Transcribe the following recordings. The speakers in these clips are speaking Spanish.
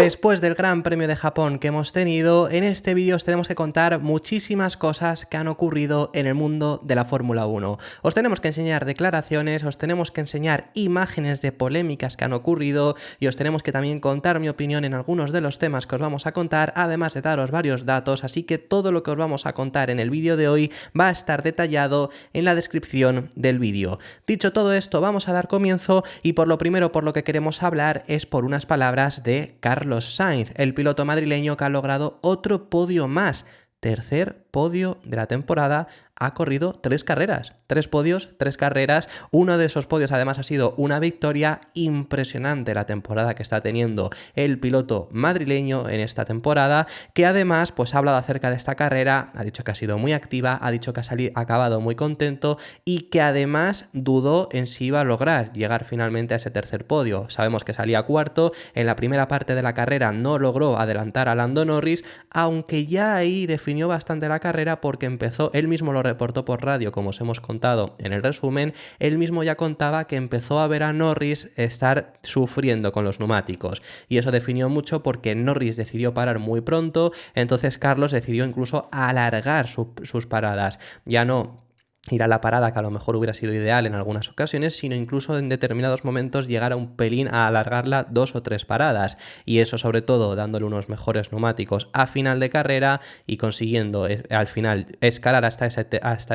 Después del Gran Premio de Japón que hemos tenido, en este vídeo os tenemos que contar muchísimas cosas que han ocurrido en el mundo de la Fórmula 1. Os tenemos que enseñar declaraciones, os tenemos que enseñar imágenes de polémicas que han ocurrido y os tenemos que también contar mi opinión en algunos de los temas que os vamos a contar, además de daros varios datos, así que todo lo que os vamos a contar en el vídeo de hoy va a estar detallado en la descripción del vídeo. Dicho todo esto, vamos a dar comienzo y por lo primero por lo que queremos hablar es por unas palabras de Carlos Sainz, el piloto madrileño que ha logrado otro podio más, tercer podio de la temporada. Ha corrido 3 carreras, 3 podios, 3 carreras. Uno de esos podios además ha sido una victoria. Impresionante la temporada que está teniendo el piloto madrileño en esta temporada, que además pues ha hablado acerca de esta carrera, ha dicho que ha sido muy activa, ha dicho que ha acabado muy contento y que además dudó en si iba a lograr llegar finalmente a ese tercer podio. Sabemos que salía cuarto, en la primera parte de la carrera no logró adelantar a Lando Norris, aunque ya ahí definió bastante la carrera porque empezó, él mismo lo reportó por radio, como os hemos contado en el resumen, él mismo ya contaba que empezó a ver a Norris estar sufriendo con los neumáticos y eso definió mucho porque Norris decidió parar muy pronto, entonces Carlos decidió incluso alargar sus paradas, ya no ir a la parada que a lo mejor hubiera sido ideal en algunas ocasiones, sino incluso en determinados momentos llegar a un pelín a alargarla 2 o 3 paradas y eso sobre todo dándole unos mejores neumáticos a final de carrera y consiguiendo al final escalar hasta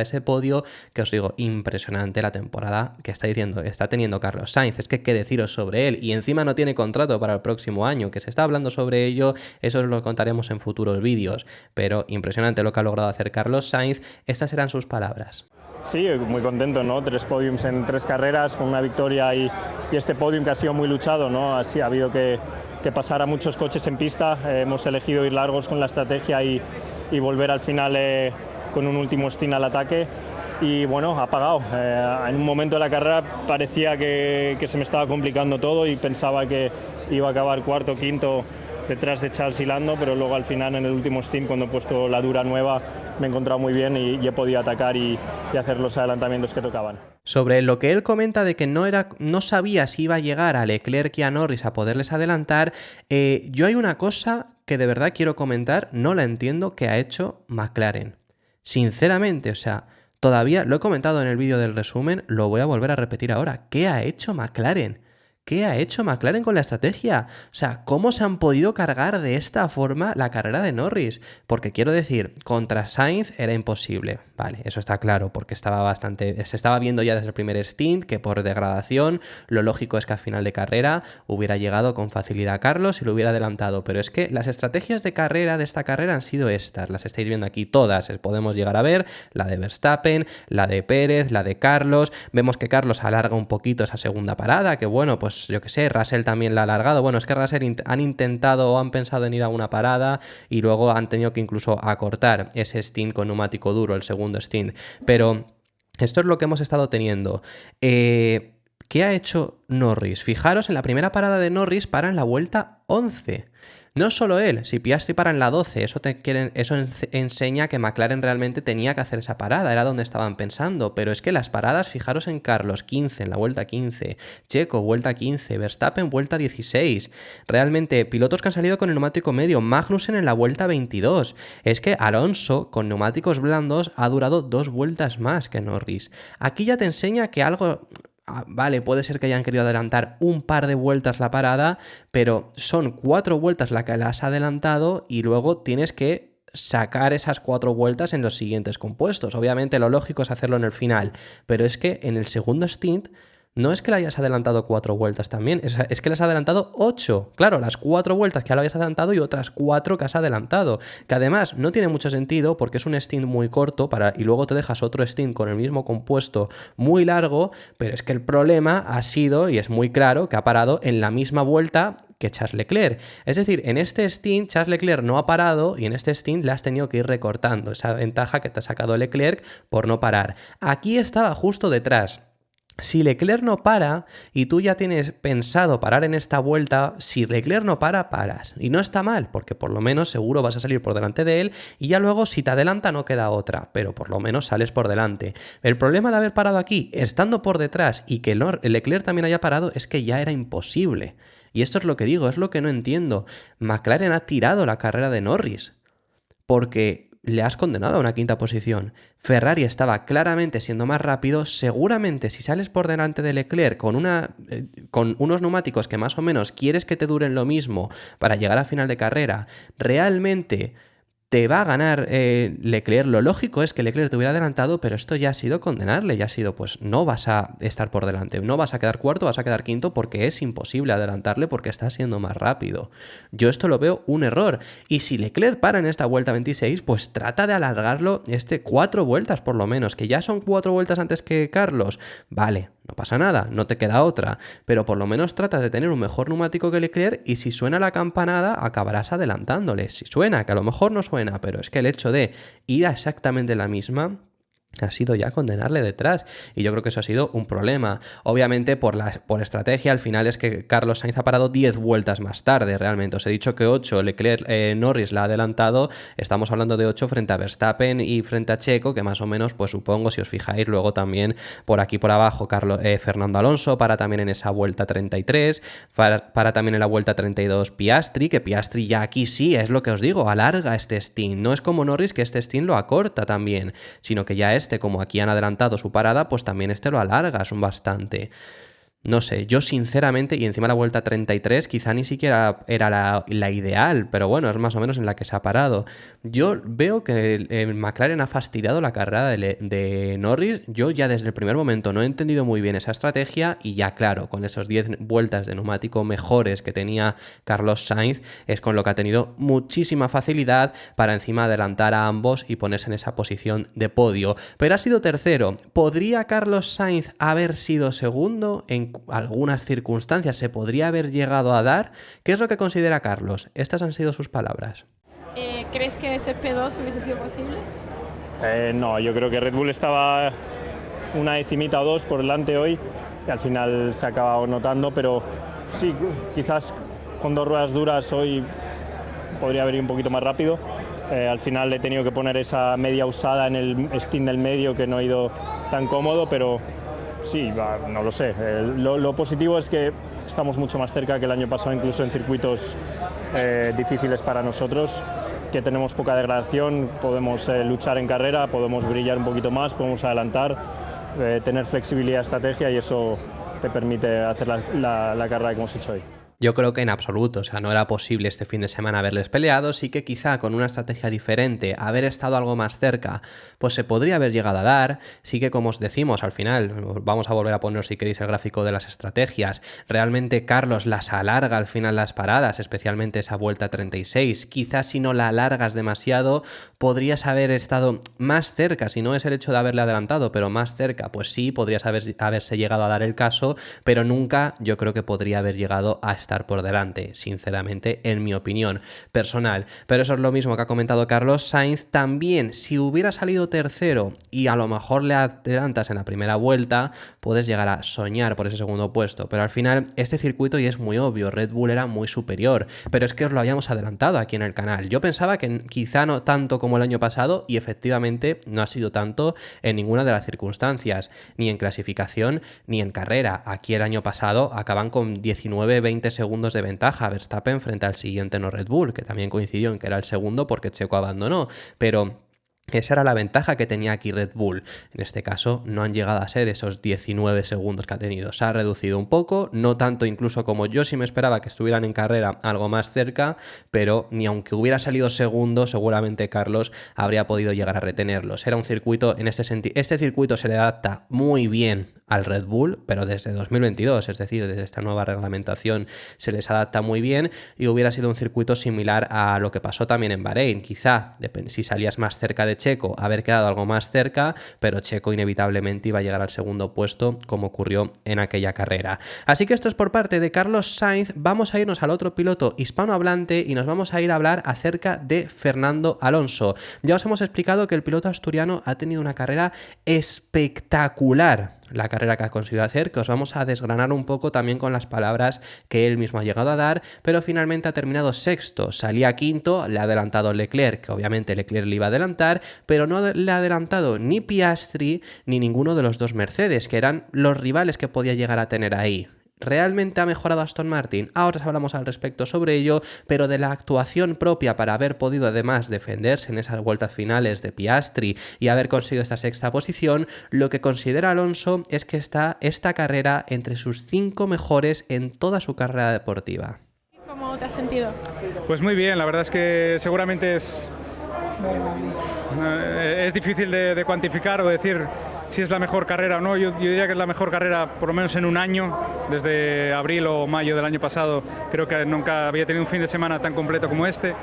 ese podio que os digo, impresionante la temporada que está teniendo Carlos Sainz. Es que qué deciros sobre él y encima no tiene contrato para el próximo año, que se está hablando sobre ello, eso os lo contaremos en futuros vídeos, pero impresionante lo que ha logrado hacer Carlos Sainz. Estas eran sus palabras. Sí, muy contento, ¿no? 3 podiums en 3 carreras con una victoria y este podium que ha sido muy luchado, ¿no? Así ha habido que pasar a muchos coches en pista, hemos elegido ir largos con la estrategia y volver al final con un último stint al ataque y bueno, ha pagado. En un momento de la carrera parecía que se me estaba complicando todo y pensaba que iba a acabar cuarto, quinto detrás de Charles y Lando, pero luego al final en el último stint cuando he puesto la dura nueva me he encontrado muy bien y he podido atacar y hacer los adelantamientos que tocaban. Sobre lo que él comenta de que no sabía si iba a llegar a Leclerc y a Norris a poderles adelantar, yo hay una cosa que de verdad quiero comentar, no la entiendo, que ha hecho McLaren. Sinceramente, o sea, todavía lo he comentado en el vídeo del resumen, lo voy a volver a repetir ahora. ¿Qué ha hecho McLaren? ¿Qué ha hecho McLaren con la estrategia? O sea, ¿cómo se han podido cargar de esta forma la carrera de Norris? Porque quiero decir, contra Sainz era imposible. Vale, eso está claro, porque se estaba viendo ya desde el primer stint que por degradación lo lógico es que a final de carrera hubiera llegado con facilidad Carlos y lo hubiera adelantado. Pero es que las estrategias de esta carrera han sido estas. Las estáis viendo aquí todas, podemos llegar a ver la de Verstappen, la de Pérez, la de Carlos. Vemos que Carlos alarga un poquito esa segunda parada, que bueno, pues yo que sé, Russell también la ha alargado. Bueno, es que Russell han intentado o han pensado en ir a una parada y luego han tenido que incluso acortar ese stint con neumático duro, el segundo stint. Pero esto es lo que hemos estado teniendo. ¿Qué ha hecho Norris? Fijaros, en la primera parada de Norris para en la vuelta 11. No solo él, si Piastri para en la 12, eso enseña que McLaren realmente tenía que hacer esa parada, era donde estaban pensando, pero es que las paradas, fijaros en Carlos, 15, en la vuelta 15, Checo, vuelta 15, Verstappen, vuelta 16, realmente pilotos que han salido con el neumático medio, Magnussen en la vuelta 22, es que Alonso con neumáticos blandos ha durado 2 vueltas más que Norris. Aquí ya te enseña que algo... Vale, puede ser que hayan querido adelantar un par de vueltas la parada, pero son 4 vueltas la que las has adelantado y luego tienes que sacar esas 4 vueltas en los siguientes compuestos. Obviamente lo lógico es hacerlo en el final, pero es que en el segundo stint no es que le hayas adelantado 4 vueltas también, es que le has adelantado 8. Claro, las 4 vueltas que ya lo habías adelantado y otras 4 que has adelantado. Que además no tiene mucho sentido porque es un stint muy corto y luego te dejas otro stint con el mismo compuesto muy largo, pero es que el problema ha sido, y es muy claro, que ha parado en la misma vuelta que Charles Leclerc. Es decir, en este stint Charles Leclerc no ha parado y en este stint le has tenido que ir recortando esa ventaja que te ha sacado Leclerc por no parar. Aquí estaba justo detrás. Si Leclerc no para y tú ya tienes pensado parar en esta vuelta, si Leclerc no para, paras. Y no está mal, porque por lo menos seguro vas a salir por delante de él y ya luego si te adelanta no queda otra, pero por lo menos sales por delante. El problema de haber parado aquí, estando por detrás y que Leclerc también haya parado, es que ya era imposible. Y esto es lo que digo, es lo que no entiendo. McLaren ha tirado la carrera de Norris porque le has condenado a una quinta posición. Ferrari estaba claramente siendo más rápido. Seguramente si sales por delante de Leclerc con unos neumáticos que más o menos quieres que te duren lo mismo para llegar a final de carrera, realmente te va a ganar Leclerc. Lo lógico es que Leclerc te hubiera adelantado, pero esto ya ha sido condenarle, ya ha sido, pues no vas a estar por delante, no vas a quedar cuarto, vas a quedar quinto, porque es imposible adelantarle porque está siendo más rápido. Yo esto lo veo un error. Y si Leclerc para en esta vuelta 26, pues trata de alargarlo 4 vueltas por lo menos, que ya son 4 vueltas antes que Carlos. Vale, no pasa nada, no te queda otra, pero por lo menos tratas de tener un mejor neumático que Leclerc y si suena la campanada acabarás adelantándole. Si suena, que a lo mejor no suena, pero es que el hecho de ir a exactamente la misma ha sido ya condenarle detrás, y yo creo que eso ha sido un problema. Obviamente por estrategia, al final es que Carlos Sainz ha parado 10 vueltas más tarde realmente. Os he dicho que 8, Norris la ha adelantado, estamos hablando de 8 frente a Verstappen y frente a Checo, que más o menos, pues supongo, si os fijáis, luego también por aquí por abajo Fernando Alonso para también en esa vuelta 33, para también en la vuelta 32 Piastri, que Piastri ya aquí sí, es lo que os digo, alarga este stint, no es como Norris que este stint lo acorta también, sino que ya como aquí han adelantado su parada, pues también lo alargas un bastante. No sé, yo sinceramente, y encima la vuelta 33 quizá ni siquiera era la ideal, pero bueno, es más o menos en la que se ha parado. Yo veo que el McLaren ha fastidiado la carrera de Norris. Yo ya desde el primer momento no he entendido muy bien esa estrategia y ya claro, con esos 10 vueltas de neumático mejores que tenía Carlos Sainz, es con lo que ha tenido muchísima facilidad para encima adelantar a ambos y ponerse en esa posición de podio. Pero ha sido tercero. ¿Podría Carlos Sainz haber sido segundo? En algunas circunstancias se podría haber llegado a dar. ¿Qué es lo que considera Carlos? Estas han sido sus palabras. ¿Crees que ese P2 hubiese sido posible? No, yo creo que Red Bull estaba una decimita o dos por delante hoy y al final se ha acabado notando, pero sí, quizás con 2 ruedas duras hoy podría haber ido un poquito más rápido. Al final he tenido que poner esa media usada en el stint del medio que no ha ido tan cómodo, pero sí, no lo sé. Lo positivo es que estamos mucho más cerca que el año pasado, incluso en circuitos difíciles para nosotros, que tenemos poca degradación, podemos luchar en carrera, podemos brillar un poquito más, podemos adelantar, tener flexibilidad, estrategia, y eso te permite hacer la carrera que hemos hecho hoy. Yo creo que en absoluto, o sea, no era posible este fin de semana haberles peleado, sí que quizá con una estrategia diferente, haber estado algo más cerca, pues se podría haber llegado a dar, sí que como os decimos al final, vamos a volver a poner si queréis el gráfico de las estrategias, realmente Carlos las alarga al final las paradas, especialmente esa vuelta 36, quizás si no la alargas demasiado, podrías haber estado más cerca, si no es el hecho de haberle adelantado, pero más cerca, pues sí, podrías haberse llegado a dar el caso, pero nunca yo creo que podría haber llegado a estar por delante, sinceramente, en mi opinión personal. Pero eso es lo mismo que ha comentado Carlos Sainz. También, si hubiera salido tercero y a lo mejor le adelantas en la primera vuelta, puedes llegar a soñar por ese segundo puesto. Pero al final, este circuito, y es muy obvio, Red Bull era muy superior. Pero es que os lo habíamos adelantado aquí en el canal. Yo pensaba que quizá no tanto como el año pasado, y efectivamente no ha sido tanto en ninguna de las circunstancias, ni en clasificación ni en carrera. Aquí el año pasado acaban con 19-20 segundos de ventaja Verstappen frente al siguiente no Red Bull, que también coincidió en que era el segundo porque Checo abandonó, pero esa era la ventaja que tenía aquí Red Bull. En este caso no han llegado a ser esos 19 segundos que ha tenido. Se ha reducido un poco, no tanto incluso como yo sí me esperaba que estuvieran en carrera algo más cerca, pero ni aunque hubiera salido segundo, seguramente Carlos habría podido llegar a retenerlos. Era un circuito en este sentido. Este circuito se le adapta muy bien al Red Bull, pero desde 2022, es decir, desde esta nueva reglamentación se les adapta muy bien, y hubiera sido un circuito similar a lo que pasó también en Bahrein. Quizá, si salías más cerca de Checo, haber quedado algo más cerca, pero Checo inevitablemente iba a llegar al segundo puesto, como ocurrió en aquella carrera. Así que esto es por parte de Carlos Sainz. Vamos a irnos al otro piloto hispanohablante y nos vamos a ir a hablar acerca de Fernando Alonso. Ya os hemos explicado que el piloto asturiano ha tenido una carrera espectacular, la carrera que ha conseguido hacer, que os vamos a desgranar un poco también con las palabras que él mismo ha llegado a dar, pero finalmente ha terminado sexto, salía quinto, le ha adelantado Leclerc, que obviamente Leclerc le iba a adelantar, pero no le ha adelantado ni Piastri ni ninguno de los dos Mercedes, que eran los rivales que podía llegar a tener ahí. ¿Realmente ha mejorado Aston Martin? Ahora hablamos al respecto sobre ello, pero de la actuación propia para haber podido además defenderse en esas vueltas finales de Piastri y haber conseguido esta sexta posición, lo que considera Alonso es que está esta carrera entre sus 5 mejores en toda su carrera deportiva. ¿Cómo te has sentido? Pues muy bien, la verdad es que seguramente es difícil de cuantificar o decir si es la mejor carrera o no. Yo diría que es la mejor carrera por lo menos en un año, desde abril o mayo del año pasado. Creo que nunca había tenido un fin de semana tan completo como este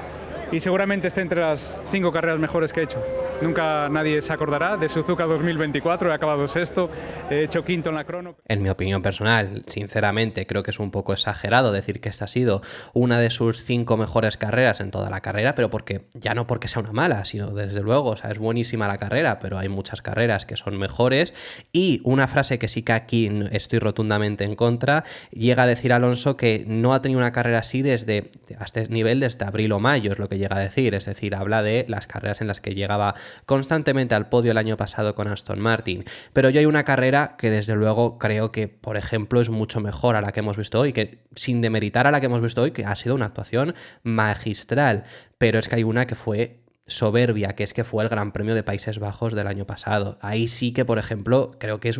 y seguramente esté entre las 5 carreras mejores que he hecho. Nunca nadie se acordará de Suzuka 2024, he acabado sexto, he hecho quinto en la crono. En mi opinión personal, sinceramente, creo que es un poco exagerado decir que esta ha sido una de sus 5 mejores carreras en toda la carrera, pero ya no porque sea una mala, sino desde luego, o sea, es buenísima la carrera, pero hay muchas carreras que son mejores. Y una frase que sí que aquí estoy rotundamente en contra, llega a decir Alonso que no ha tenido una carrera así a este nivel desde abril o mayo, es lo que llega a decir, es decir, habla de las carreras en las que llegaba constantemente al podio el año pasado con Aston Martin. Pero yo hay una carrera que desde luego creo que, por ejemplo, es mucho mejor a la que hemos visto hoy, que sin demeritar a la que hemos visto hoy, que ha sido una actuación magistral, pero es que hay una que fue soberbia, que es que fue el Gran Premio de Países Bajos del año pasado. Ahí sí que, por ejemplo, creo que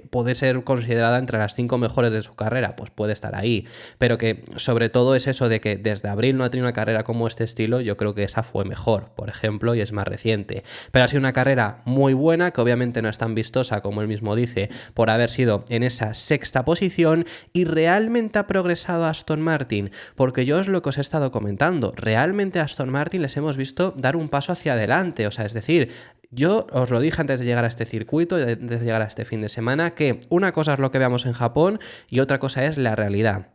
puede ser considerada entre las 5 mejores de su carrera, pues puede estar ahí, pero que sobre todo es eso de que desde abril no ha tenido una carrera como este estilo. Yo creo que esa fue mejor, por ejemplo, y es más reciente, pero ha sido una carrera muy buena, que obviamente no es tan vistosa como él mismo dice, por haber sido en esa sexta posición. Y realmente ha progresado Aston Martin, porque yo es lo que os he estado comentando, realmente a Aston Martin les hemos visto dar un paso hacia adelante, o sea, es decir, yo os lo dije antes de llegar a este circuito, antes de llegar a este fin de semana, que una cosa es lo que veamos en Japón y otra cosa es la realidad.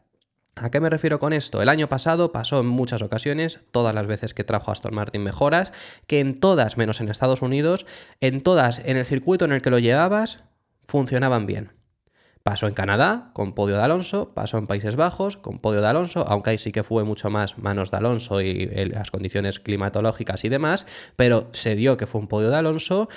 ¿A qué me refiero con esto? El año pasado pasó en muchas ocasiones, todas las veces que trajo Aston Martin mejoras, que en todas, menos en Estados Unidos, en todas, en el circuito en el que lo llevabas, funcionaban bien. Pasó en Canadá, con podio de Alonso, pasó en Países Bajos, con podio de Alonso, aunque ahí sí que fue mucho más manos de Alonso y las condiciones climatológicas y demás, pero se dio que fue un podio de Alonso.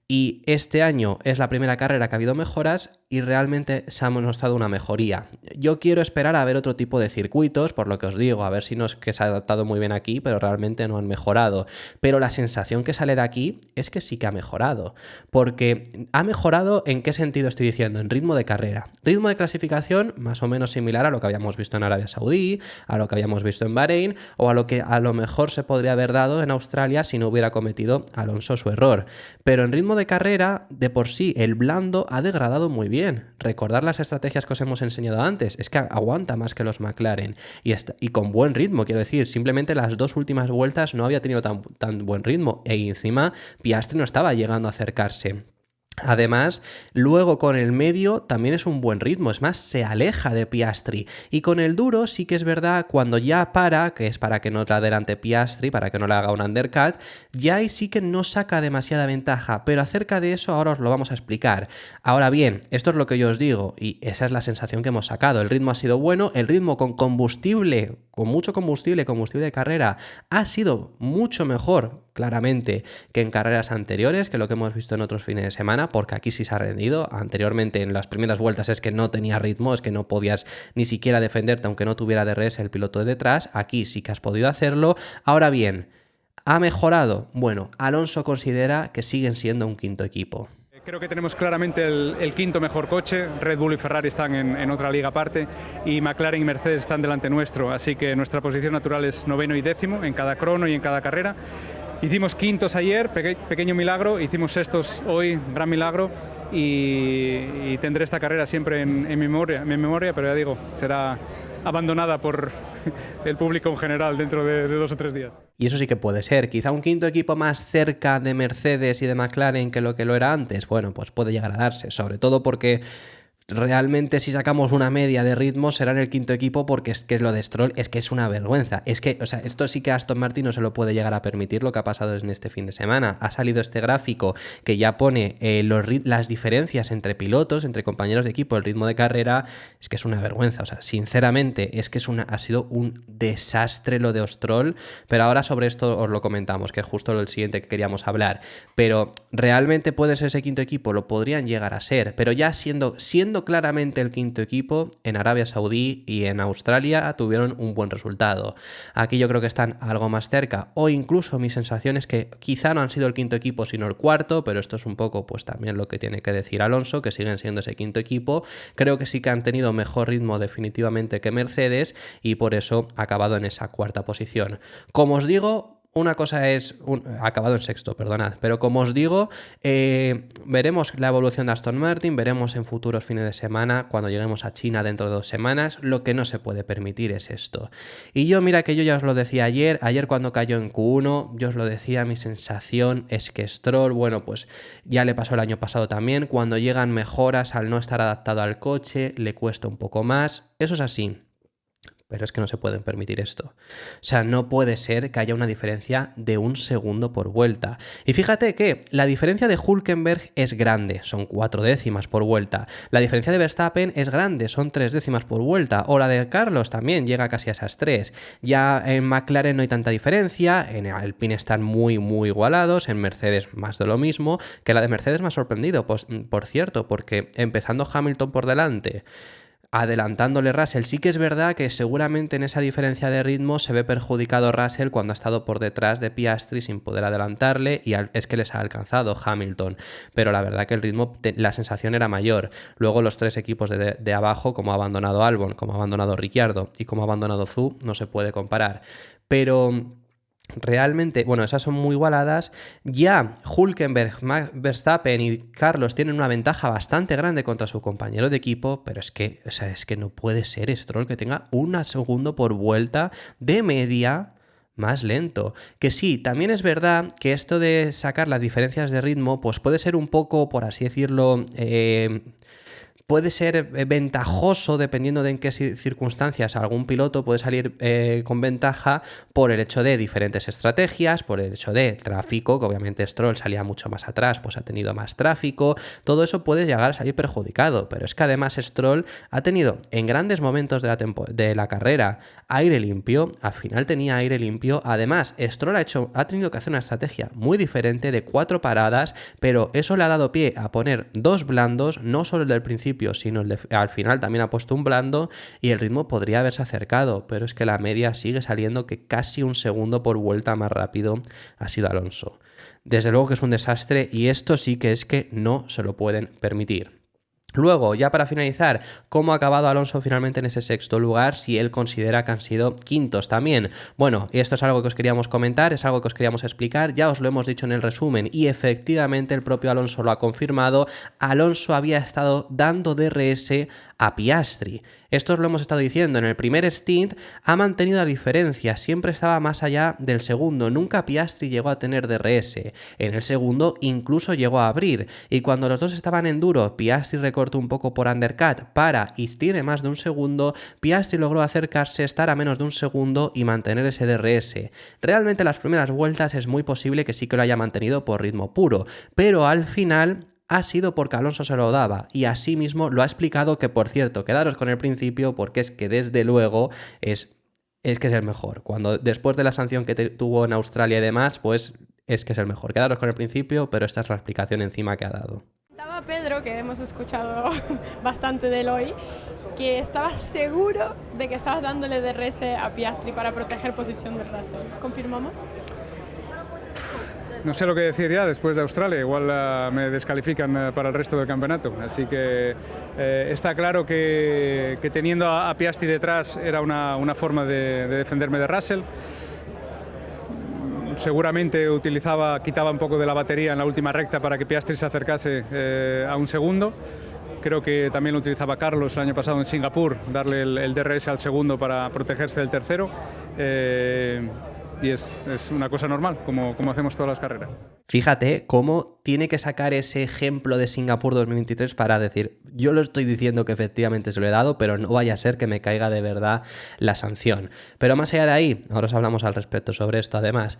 Y este año es la primera carrera que ha habido mejoras y realmente se ha mostrado una mejoría. Yo quiero esperar a ver otro tipo de circuitos, por lo que os digo, a ver si no es que se ha adaptado muy bien aquí, pero realmente no han mejorado. Pero la sensación que sale de aquí es que sí que ha mejorado. Porque ha mejorado, ¿en qué sentido estoy diciendo? En ritmo de carrera. Ritmo de clasificación más o menos similar a lo que habíamos visto en Arabia Saudí, a lo que habíamos visto en Bahrein, o a lo que a lo mejor se podría haber dado en Australia si no hubiera cometido Alonso su error. Pero en ritmo de carrera, de por sí, el blando ha degradado muy bien. Recordar las estrategias que os hemos enseñado antes, es que aguanta más que los McLaren y con buen ritmo, quiero decir, simplemente las 2 últimas vueltas no había tenido tan buen ritmo y encima Piastri no estaba llegando a acercarse. Además, luego con el medio también es un buen ritmo, es más, se aleja de Piastri. Y con el duro sí que es verdad, cuando ya para, que es para que no te adelante Piastri, para que no le haga un undercut, ya ahí sí que no saca demasiada ventaja, pero acerca de eso ahora os lo vamos a explicar. Ahora bien, esto es lo que yo os digo, y esa es la sensación que hemos sacado. El ritmo ha sido bueno, el ritmo con combustible, con mucho combustible de carrera, ha sido mucho mejor, claramente, que en carreras anteriores, que lo que hemos visto en otros fines de semana, porque aquí sí se ha rendido. Anteriormente, en las primeras vueltas, es que no tenía ritmo, es que no podías ni siquiera defenderte aunque no tuviera DRS el piloto de detrás. Aquí sí que has podido hacerlo. Ahora bien, ¿ha mejorado? Bueno, Alonso considera que siguen siendo un quinto equipo. Creo que tenemos claramente el quinto mejor coche. Red Bull y Ferrari están en otra liga aparte y McLaren y Mercedes están delante nuestro, así que nuestra posición natural es 9º y 10º en cada crono y en cada carrera. Hicimos quintos ayer, pequeño milagro, hicimos sextos hoy, gran milagro, y tendré esta carrera siempre en mi memoria, pero ya digo, será abandonada por el público en general dentro de 2 o 3 días. Y eso sí que puede ser, quizá un quinto equipo más cerca de Mercedes y de McLaren que lo era antes, bueno, pues puede llegar a darse, sobre todo porque realmente si sacamos una media de ritmo será en el quinto equipo, porque es que lo de Stroll es que es una vergüenza. Es que, o sea, esto sí que Aston Martin no se lo puede llegar a permitir, lo que ha pasado en este fin de semana. Ha salido este gráfico que ya pone las diferencias entre pilotos, entre compañeros de equipo, el ritmo de carrera, es que es una vergüenza. O sea, sinceramente, es que ha sido un desastre lo de Stroll, pero ahora sobre esto os lo comentamos, que es justo el siguiente que queríamos hablar. Pero realmente puede ser ese quinto equipo, lo podrían llegar a ser, pero ya siendo siendo claramente el quinto equipo, en Arabia Saudí y en Australia tuvieron un buen resultado. Aquí yo creo que están algo más cerca, o incluso mi sensación es que quizá no han sido el quinto equipo sino el cuarto, pero esto es un poco pues también lo que tiene que decir Alonso, que siguen siendo ese quinto equipo. Creo que sí que han tenido mejor ritmo definitivamente que Mercedes y por eso ha acabado en esa cuarta posición. Como os digo, una cosa es, acabado en sexto, perdonad, pero como os digo, veremos la evolución de Aston Martin, veremos en futuros fines de semana, cuando lleguemos a China dentro de 2 semanas, lo que no se puede permitir es esto. Y yo, mira que yo ya os lo decía ayer cuando cayó en Q1, yo os lo decía, mi sensación es que Stroll, bueno, pues ya le pasó el año pasado también, cuando llegan mejoras al no estar adaptado al coche, le cuesta un poco más, eso es así. Pero es que no se pueden permitir esto. O sea, no puede ser que haya una diferencia de 1 segundo por vuelta. Y fíjate que la diferencia de Hülkenberg es grande, son 4 décimas por vuelta. La diferencia de Verstappen es grande, son 3 décimas por vuelta. O la de Carlos también llega casi a esas 3. Ya en McLaren no hay tanta diferencia, en Alpine están muy igualados, en Mercedes más de lo mismo, que la de Mercedes me ha sorprendido, pues, por cierto, porque empezando Hamilton por delante, adelantándole Russell, sí que es verdad que seguramente en esa diferencia de ritmo se ve perjudicado Russell cuando ha estado por detrás de Piastri sin poder adelantarle y es que les ha alcanzado Hamilton, pero la verdad que el ritmo, la sensación era mayor. Luego los 3 equipos de abajo, como ha abandonado Albon, como ha abandonado Ricciardo y como ha abandonado Zhou, no se puede comparar, pero realmente, bueno, esas son muy igualadas. Ya Hülkenberg, Verstappen y Carlos tienen una ventaja bastante grande contra su compañero de equipo, pero es que, o sea, es que no puede ser Stroll que tenga 1 segundo por vuelta de media más lento. Que sí, también es verdad que esto de sacar las diferencias de ritmo, pues puede ser un poco, por así decirlo, puede ser ventajoso dependiendo de en qué circunstancias algún piloto puede salir con ventaja por el hecho de diferentes estrategias, por el hecho de tráfico, que obviamente Stroll salía mucho más atrás, pues ha tenido más tráfico, todo eso puede llegar a salir perjudicado, pero es que además Stroll ha tenido en grandes momentos de la carrera aire limpio, al final tenía aire limpio, además Stroll ha tenido que hacer una estrategia muy diferente de 4 paradas, pero eso le ha dado pie a poner 2 blandos, no solo el del principio, sino al final también ha puesto un blando y el ritmo podría haberse acercado, pero es que la media sigue saliendo que casi 1 segundo por vuelta más rápido ha sido Alonso. Desde luego que es un desastre y esto sí que es que no se lo pueden permitir. Luego, ya para finalizar, ¿cómo ha acabado Alonso finalmente en ese sexto lugar si él considera que han sido quintos también? Bueno, y esto es algo que os queríamos comentar, es algo que os queríamos explicar, ya os lo hemos dicho en el resumen y efectivamente el propio Alonso lo ha confirmado. Alonso había estado dando DRS a Piastri. Esto os lo hemos estado diciendo, en el primer stint ha mantenido la diferencia, siempre estaba más allá del segundo, nunca Piastri llegó a tener DRS, en el segundo incluso llegó a abrir, y cuando los dos estaban en duro, Piastri recortó un poco por undercut, y tiene más de 1 segundo, Piastri logró acercarse, estar a menos de 1 segundo y mantener ese DRS. Realmente las primeras vueltas es muy posible que sí que lo haya mantenido por ritmo puro, pero al final ha sido porque Alonso se lo daba y así mismo lo ha explicado, que por cierto, quedaros con el principio porque es que desde luego es que es el mejor. Cuando después de la sanción que tuvo en Australia y demás, pues es que es el mejor. Quedaros con el principio, pero esta es la explicación encima que ha dado. Estaba Pedro, que hemos escuchado bastante de él hoy, que estaba seguro de que estabas dándole DRS a Piastri para proteger posición de Russell. ¿Confirmamos? No sé lo que decir ya después de Australia, igual me descalifican para el resto del campeonato, así que está claro que teniendo a Piastri detrás era una forma de defenderme de Russell. Seguramente quitaba un poco de la batería en la última recta para que Piastri se acercase a 1 segundo. Creo que también lo utilizaba Carlos el año pasado en Singapur, darle el DRS al segundo para protegerse del tercero. Y es una cosa normal, como hacemos todas las carreras. Fíjate cómo tiene que sacar ese ejemplo de Singapur 2023 para decir, yo lo estoy diciendo que efectivamente se lo he dado, pero no vaya a ser que me caiga de verdad la sanción. Pero más allá de ahí, ahora os hablamos al respecto sobre esto además,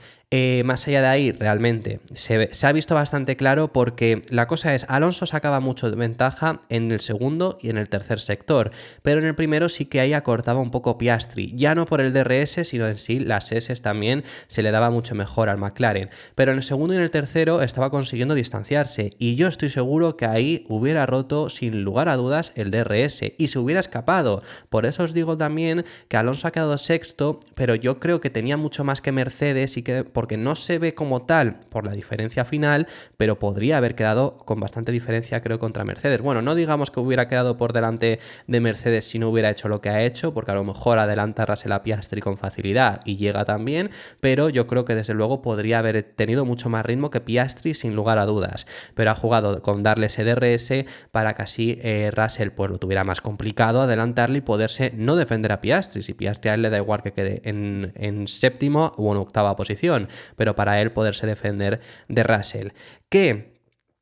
más allá de ahí realmente se ha visto bastante claro, porque la cosa es, Alonso sacaba mucho de ventaja en el segundo y en el tercer sector, pero en el primero sí que ahí acortaba un poco Piastri, ya no por el DRS, sino en sí las S también se le daba mucho mejor al McLaren, pero en el segundo y en el tercer tercero estaba consiguiendo distanciarse y yo estoy seguro que ahí hubiera roto sin lugar a dudas el DRS y se hubiera escapado. Por eso os digo también que Alonso ha quedado sexto, pero yo creo que tenía mucho más que Mercedes y que porque no se ve como tal por la diferencia final, pero podría haber quedado con bastante diferencia creo contra Mercedes. Bueno, no digamos que hubiera quedado por delante de Mercedes si no hubiera hecho lo que ha hecho, porque a lo mejor adelanta Russell a Piastri con facilidad y llega también, pero yo creo que desde luego podría haber tenido mucho más ritmo que Piastri sin lugar a dudas, pero ha jugado con darle ese DRS para que así Russell pues lo tuviera más complicado adelantarle y poderse no defender a Piastri. Si Piastri a él le da igual que quede en séptimo o en octava posición, pero para él poderse defender de Russell. Que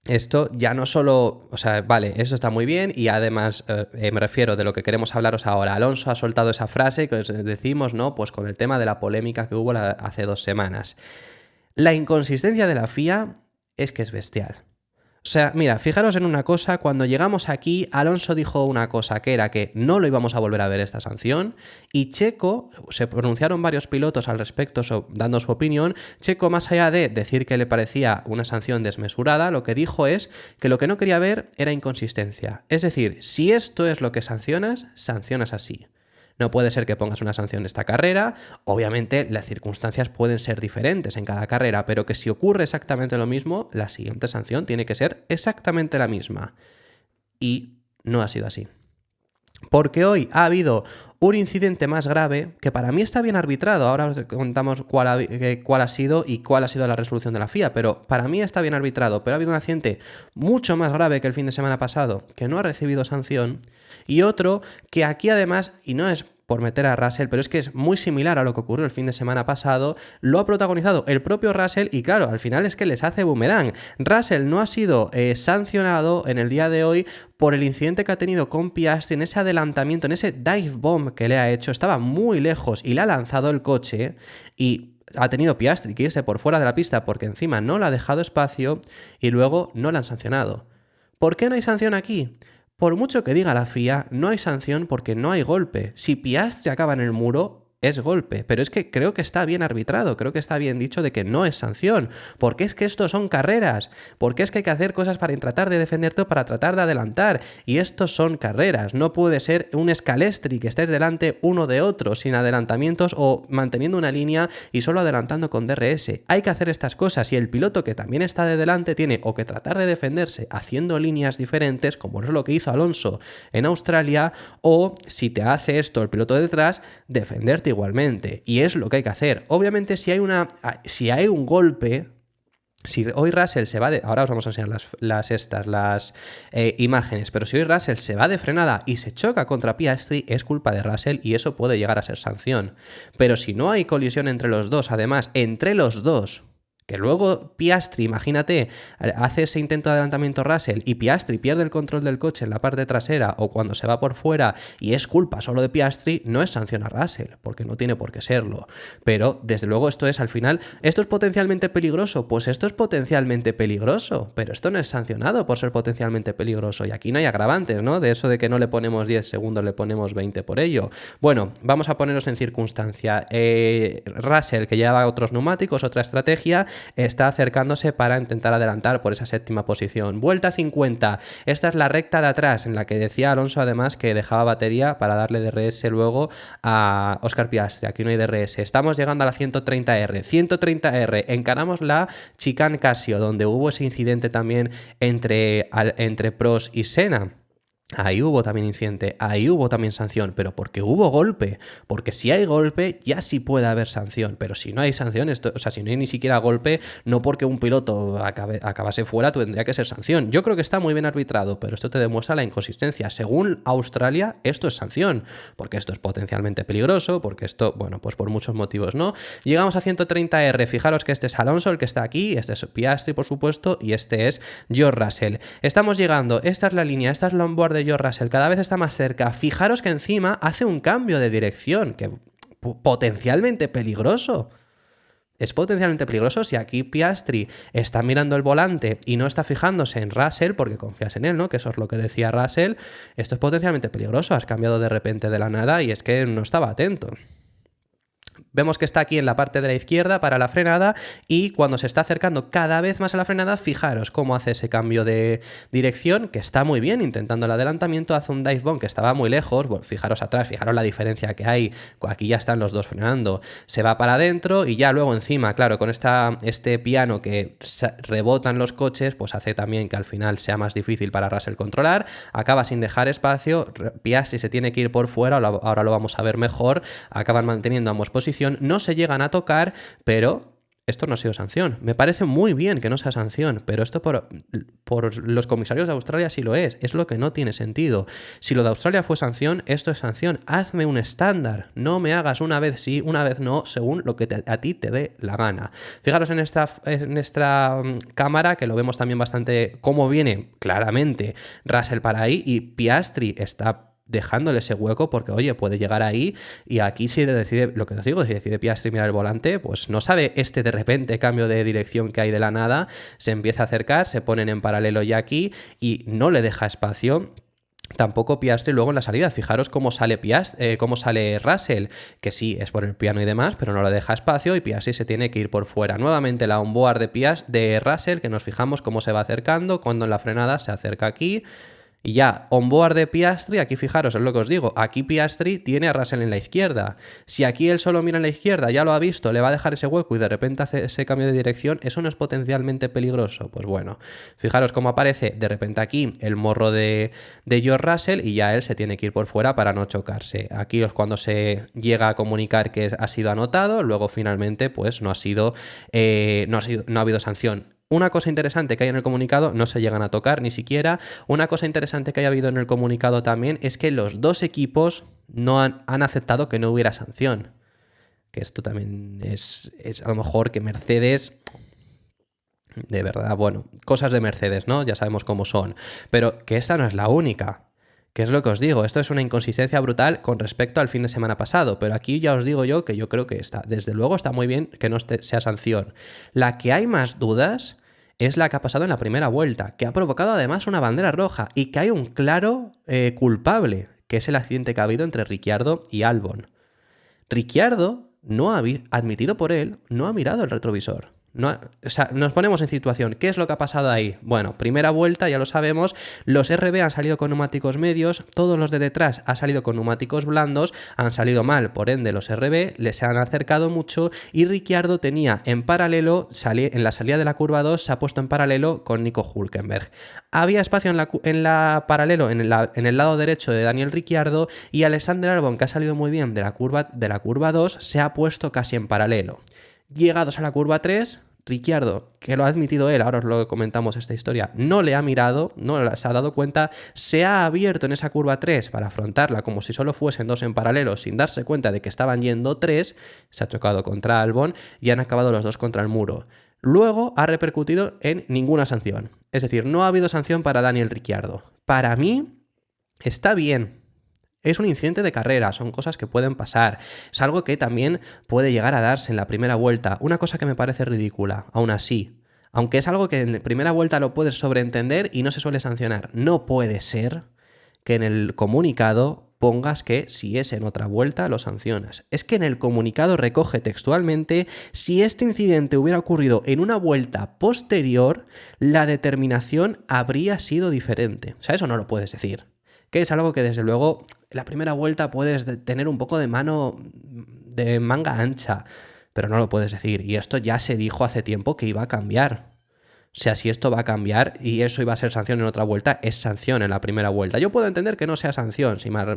esto ya no solo, o sea, vale, eso está muy bien y además me refiero de lo que queremos hablaros ahora. Alonso ha soltado esa frase que os decimos, ¿no? Pues con el tema de la polémica que hubo hace 2 semanas. La inconsistencia de la FIA es que es bestial. O sea, mira, fijaros en una cosa, cuando llegamos aquí, Alonso dijo una cosa, que era que no lo íbamos a volver a ver esta sanción, y Checo, se pronunciaron varios pilotos al respecto dando su opinión. Checo, más allá de decir que le parecía una sanción desmesurada, lo que dijo es que lo que no quería ver era inconsistencia. Es decir, si esto es lo que sancionas, sancionas así. No puede ser que pongas una sanción esta carrera, obviamente las circunstancias pueden ser diferentes en cada carrera, pero que si ocurre exactamente lo mismo, la siguiente sanción tiene que ser exactamente la misma. Y no ha sido así. Porque hoy ha habido un incidente más grave que para mí está bien arbitrado. Ahora os contamos cuál ha sido y cuál ha sido la resolución de la FIA, pero para mí está bien arbitrado. Pero ha habido un accidente mucho más grave que el fin de semana pasado, que no ha recibido sanción, y otro que aquí además, y no es por meter a Russell, pero es que es muy similar a lo que ocurrió el fin de semana pasado, lo ha protagonizado el propio Russell y claro, al final es que les hace boomerang. Russell no ha sido sancionado en el día de hoy por el incidente que ha tenido con Piastri en ese adelantamiento, en ese dive bomb que le ha hecho. Estaba muy lejos y le ha lanzado el coche y ha tenido Piastri que irse por fuera de la pista porque encima no le ha dejado espacio y luego no le han sancionado. ¿Por qué no hay sanción aquí? Por mucho que diga la FIA, no hay sanción porque no hay golpe. Si Piastri acaba en el muro, es golpe, pero es que creo que está bien arbitrado, creo que está bien dicho de que no es sanción, porque es que estos son carreras, porque es que hay que hacer cosas para tratar de defenderte o para tratar de adelantar, y estos son carreras, no puede ser un Scalestri que estés delante uno de otro, sin adelantamientos o manteniendo una línea y solo adelantando con DRS. Hay que hacer estas cosas y el piloto que también está de delante tiene o que tratar de defenderse haciendo líneas diferentes, como es lo que hizo Alonso en Australia, o si te hace esto el piloto de detrás, defenderte igualmente, y es lo que hay que hacer. Obviamente si hay un golpe, si hoy Russell se va de... Ahora os vamos a enseñar las imágenes, pero si hoy Russell se va de frenada y se choca contra Piastri, es culpa de Russell y eso puede llegar a ser sanción. Pero si no hay colisión entre los dos, además, entre los dos, que luego Piastri, imagínate, hace ese intento de adelantamiento Russell y Piastri pierde el control del coche en la parte trasera o cuando se va por fuera y es culpa solo de Piastri, no es sanción a Russell, porque no tiene por qué serlo. Pero, desde luego, esto es al final, ¿esto es potencialmente peligroso? Pues esto es potencialmente peligroso, pero esto no es sancionado por ser potencialmente peligroso y aquí no hay agravantes, ¿no? De eso de que no le ponemos 10 segundos, le ponemos 20 por ello. Bueno, vamos a ponernos en circunstancia. Russell, que lleva otros neumáticos, otra estrategia, está acercándose para intentar adelantar por esa séptima posición. Vuelta 50. Esta es la recta de atrás en la que decía Alonso además que dejaba batería para darle DRS luego a Óscar Piastri. Aquí no hay DRS. Estamos llegando a la 130R. 130R. Encaramos la Chicane Casio, donde hubo ese incidente también entre Prost y Senna. Ahí hubo también incidente, ahí hubo también sanción, pero porque hubo golpe, porque si hay golpe ya sí puede haber sanción, pero si no hay sanción, o sea, si no hay ni siquiera golpe, no porque un piloto acabase fuera tendría que ser sanción. Yo creo que está muy bien arbitrado, pero esto te demuestra la inconsistencia. Según Australia, esto es sanción, porque esto es potencialmente peligroso, porque esto, bueno, pues por muchos motivos, ¿no? Llegamos a 130R, fijaros que este es Alonso, el que está aquí, este es Piastri, por supuesto, y este es George Russell. Estamos llegando, esta es la línea, esta es la onboard de George Russell, cada vez está más cerca. Fijaros que encima hace un cambio de dirección, que potencialmente peligroso. Es potencialmente peligroso si aquí Piastri está mirando el volante y no está fijándose en Russell porque confías en él, ¿no? Que eso es lo que decía Russell. Esto es potencialmente peligroso. Has cambiado de repente de la nada y es que no estaba atento. Vemos que está aquí en la parte de la izquierda para la frenada y cuando se está acercando cada vez más a la frenada, fijaros cómo hace ese cambio de dirección, que está muy bien, intentando el adelantamiento, hace un dive bomb que estaba muy lejos, bueno, fijaros atrás, fijaros la diferencia que hay, aquí ya están los dos frenando, se va para adentro y ya luego encima, claro, con este piano que rebotan los coches, pues hace también que al final sea más difícil para Russell controlar, acaba sin dejar espacio, Piastri se tiene que ir por fuera, ahora lo vamos a ver mejor, acaban manteniendo ambos posiciones, no se llegan a tocar, pero esto no ha sido sanción. Me parece muy bien que no sea sanción, pero esto por los comisarios de Australia sí lo es lo que no tiene sentido. Si lo de Australia fue sanción, esto es sanción. Hazme un estándar, no me hagas una vez sí, una vez no, según lo que a ti te dé la gana. Fijaros en esta cámara, que lo vemos también bastante cómo viene claramente Russell para ahí y Piastri está dejándole ese hueco porque, oye, puede llegar ahí y aquí si decide, lo que os digo, si decide Piastri mirar el volante, pues no sabe de repente cambio de dirección que hay de la nada, se empieza a acercar, se ponen en paralelo ya aquí y no le deja espacio. Tampoco Piastri luego en la salida. Fijaros cómo sale Russell, que sí, es por el piano y demás, pero no le deja espacio y Piastri se tiene que ir por fuera. Nuevamente la onboard de Russell, que nos fijamos cómo se va acercando, cuando en la frenada se acerca aquí. Y ya, onboard de Piastri, aquí fijaros, es lo que os digo, aquí Piastri tiene a Russell en la izquierda. Si aquí él solo mira en la izquierda, ya lo ha visto, le va a dejar ese hueco y de repente hace ese cambio de dirección, ¿eso no es potencialmente peligroso? Pues bueno, fijaros cómo aparece de repente aquí el morro de George Russell y ya él se tiene que ir por fuera para no chocarse. Aquí es cuando se llega a comunicar que ha sido anotado, luego finalmente pues no ha habido sanción. Una cosa interesante que hay en el comunicado, no se llegan a tocar ni siquiera, una cosa interesante que haya habido en el comunicado también es que los dos equipos no han aceptado que no hubiera sanción. Que esto también es a lo mejor que Mercedes, de verdad, bueno, cosas de Mercedes, ¿no? Ya sabemos cómo son, pero que esta no es la única. Que es lo que os digo, esto es una inconsistencia brutal con respecto al fin de semana pasado, pero aquí ya os digo yo que yo creo que desde luego está muy bien que no sea sanción. La que hay más dudas es la que ha pasado en la primera vuelta, que ha provocado además una bandera roja y que hay un claro culpable, que es el accidente que ha habido entre Ricciardo y Albon. Ricciardo, admitido por él, no ha mirado el retrovisor. Nos ponemos en situación. ¿Qué es lo que ha pasado ahí? Bueno, primera vuelta, ya lo sabemos, los RB han salido con neumáticos medios, todos los de detrás han salido con neumáticos blandos, han salido mal, por ende los RB les han acercado mucho y Ricciardo tenía en paralelo, en la salida de la curva 2 se ha puesto en paralelo con Nico Hülkenberg. Había espacio en la paralelo, en el lado derecho de Daniel Ricciardo y Alexander Albon, que ha salido muy bien de la curva 2, se ha puesto casi en paralelo. Llegados a la curva 3, Ricciardo, que lo ha admitido él, ahora os lo comentamos esta historia, no le ha mirado, no se ha dado cuenta, se ha abierto en esa curva 3 para afrontarla como si solo fuesen dos en paralelo, sin darse cuenta de que estaban yendo 3, se ha chocado contra Albon y han acabado los dos contra el muro. Luego ha repercutido en ninguna sanción, es decir, no ha habido sanción para Daniel Ricciardo. Para mí está bien. Es un incidente de carrera, son cosas que pueden pasar. Es algo que también puede llegar a darse en la primera vuelta. Una cosa que me parece ridícula, aún así. Aunque es algo que en la primera vuelta lo puedes sobreentender y no se suele sancionar. No puede ser que en el comunicado pongas que si es en otra vuelta lo sancionas. Es que en el comunicado recoge textualmente: si este incidente hubiera ocurrido en una vuelta posterior, la determinación habría sido diferente. O sea, eso no lo puedes decir. Que es algo que desde luego en la primera vuelta puedes tener un poco de manga ancha, pero no lo puedes decir. Y esto ya se dijo hace tiempo que iba a cambiar. O sea, si esto va a cambiar y eso iba a ser sanción en otra vuelta, es sanción en la primera vuelta. Yo puedo entender que no sea sanción si me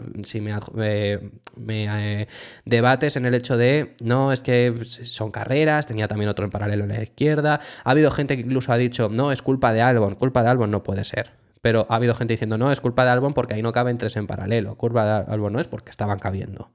debates en el hecho de, no, es que son carreras, tenía también otro en paralelo en la izquierda. Ha habido gente que incluso ha dicho, no, es culpa de Albon no puede ser. Pero ha habido gente diciendo, no, es culpa de Albon porque ahí no caben tres en paralelo. Culpa de Albon no es porque estaban cabiendo.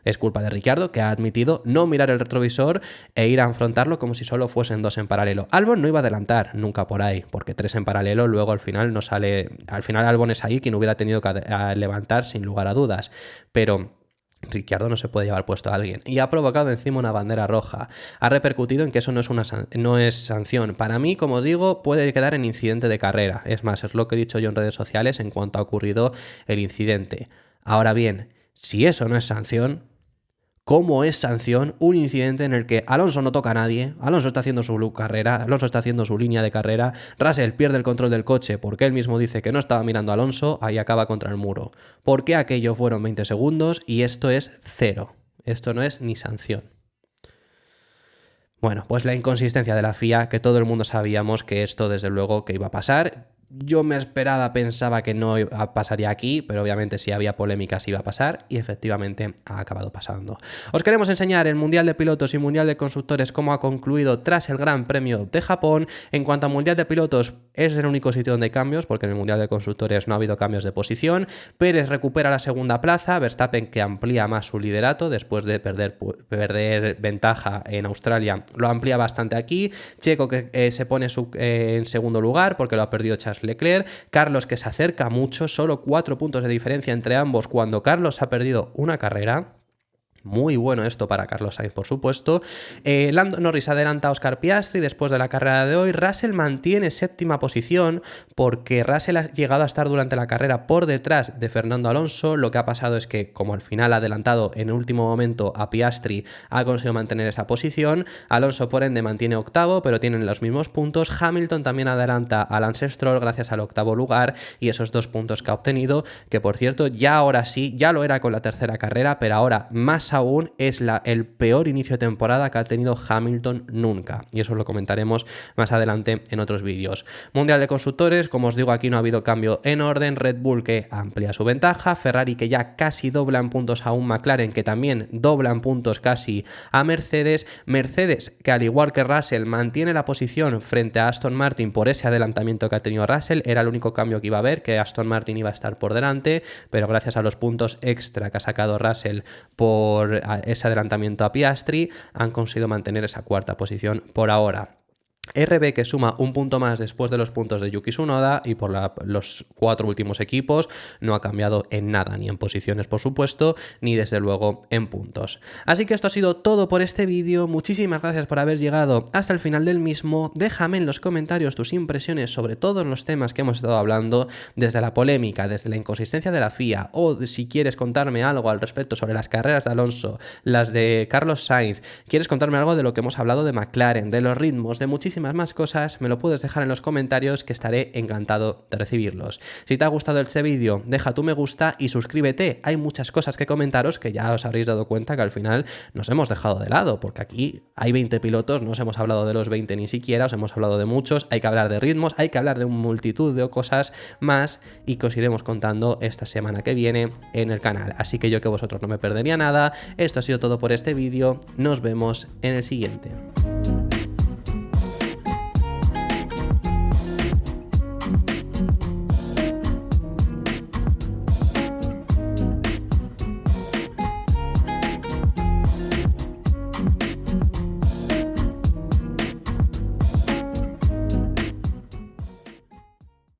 Es culpa de Ricciardo, que ha admitido no mirar el retrovisor e ir a afrontarlo como si solo fuesen dos en paralelo. Albon no iba a adelantar nunca por ahí, porque tres en paralelo luego al final no sale. Al final Albon es ahí quien hubiera tenido que levantar sin lugar a dudas. Pero Ricciardo no se puede llevar puesto a alguien y ha provocado encima una bandera roja. Ha repercutido en que eso no es sanción. Para mí, como digo, puede quedar en incidente de carrera. Es más, es lo que he dicho yo en redes sociales en cuanto ha ocurrido el incidente. Ahora bien, si eso no es sanción, cómo es sanción un incidente en el que Alonso no toca a nadie, Alonso está haciendo su carrera, Alonso está haciendo su línea de carrera, Russell pierde el control del coche porque él mismo dice que no estaba mirando a Alonso, ahí acaba contra el muro. ¿Por qué aquello fueron 20 segundos y esto es 0? Esto no es ni sanción. Bueno, pues la inconsistencia de la FIA, que todo el mundo sabíamos que esto desde luego que iba a pasar. Yo me pensaba que no pasaría aquí, pero obviamente si había polémicas iba a pasar y efectivamente ha acabado pasando. Os queremos enseñar el Mundial de Pilotos y Mundial de Constructores cómo ha concluido tras el Gran Premio de Japón. En cuanto a Mundial de Pilotos, es el único sitio donde hay cambios, porque en el Mundial de Constructores no ha habido cambios de posición. Pérez recupera la segunda plaza, Verstappen que amplía más su liderato después de perder ventaja en Australia, lo amplía bastante aquí. Checo que se pone en segundo lugar porque lo ha perdido Charles Leclerc, Carlos que se acerca mucho, solo 4 puntos de diferencia entre ambos cuando Carlos ha perdido una carrera. Muy bueno esto para Carlos Sainz, por supuesto. Lando Norris adelanta a Oscar Piastri después de la carrera de hoy. Russell mantiene séptima posición porque Russell ha llegado a estar durante la carrera por detrás de Fernando Alonso. Lo que ha pasado es que, como al final ha adelantado en el último momento a Piastri, ha conseguido mantener esa posición. Alonso, por ende, mantiene octavo, pero tienen los mismos puntos. Hamilton también adelanta a Lance Stroll gracias al octavo lugar y esos 2 puntos que ha obtenido, que por cierto, ya ahora sí, ya lo era con la tercera carrera, pero ahora más aún es el peor inicio de temporada que ha tenido Hamilton nunca, y eso lo comentaremos más adelante en otros vídeos. Mundial de Constructores, como os digo, aquí no ha habido cambio en orden. Red Bull que amplía su ventaja, Ferrari que ya casi dobla en puntos a un McLaren que también dobla en puntos casi a Mercedes que al igual que Russell mantiene la posición frente a Aston Martin por ese adelantamiento que ha tenido Russell. Era el único cambio que iba a haber, que Aston Martin iba a estar por delante, pero gracias a los puntos extra que ha sacado Russell por ese adelantamiento a Piastri, han conseguido mantener esa cuarta posición por ahora. RB que suma un punto más después de los puntos de Yuki Tsunoda y por los 4 últimos equipos no ha cambiado en nada, ni en posiciones por supuesto, ni desde luego en puntos. Así que esto ha sido todo por este vídeo. Muchísimas gracias por haber llegado hasta el final del mismo. Déjame en los comentarios tus impresiones sobre todos los temas que hemos estado hablando, desde la polémica, desde la inconsistencia de la FIA, o si quieres contarme algo al respecto sobre las carreras de Alonso, las de Carlos Sainz, quieres contarme algo de lo que hemos hablado de McLaren, de los ritmos, de muchísimas más cosas, me lo puedes dejar en los comentarios que estaré encantado de recibirlos. Si te ha gustado este vídeo, deja tu me gusta y suscríbete. Hay muchas cosas que comentaros que ya os habréis dado cuenta que al final nos hemos dejado de lado, porque aquí hay 20 pilotos, no os hemos hablado de los 20 ni siquiera, os hemos hablado de muchos, hay que hablar de ritmos, hay que hablar de una multitud de cosas más y que os iremos contando esta semana que viene en el canal. Así que yo que vosotros no me perdería nada. Esto ha sido todo por este vídeo, nos vemos en el siguiente.